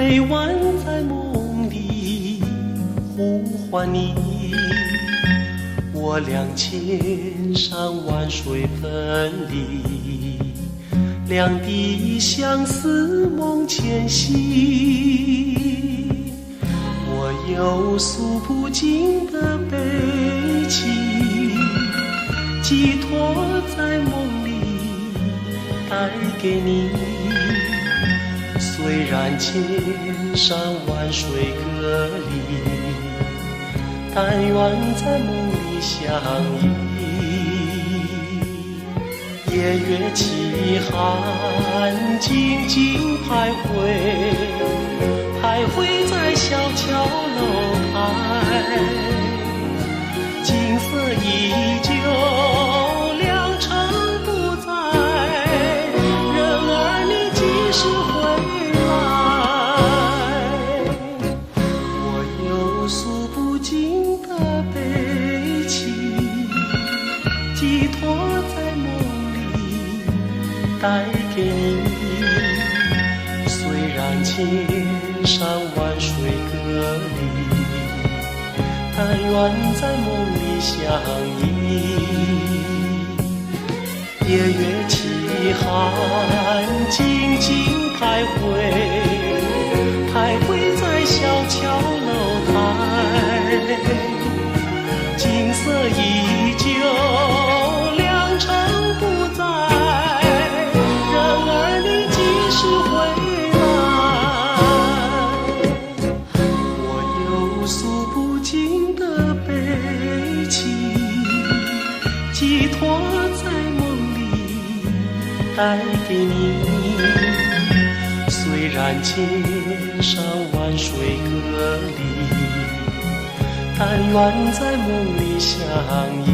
每晚在梦里呼唤你，我俩千山万水分离，两地相思梦前行。我有诉不尽的悲情，寄托在梦里带给你。虽然千山万水隔离，但愿在梦里相依。夜月凄寒，静静徘徊，徘徊在小桥楼台，景色依旧，良辰不在，人儿你几时回来？我有诉不尽的悲情，寄托在梦里带给你。虽然千山万水隔离，但愿在梦里相依。夜月凄寒，静静徘徊，徘徊在小桥楼台，景色依旧，良辰不在，人儿你几时回寄托在梦里带给你。虽然千山万水隔离，但愿在梦里相依。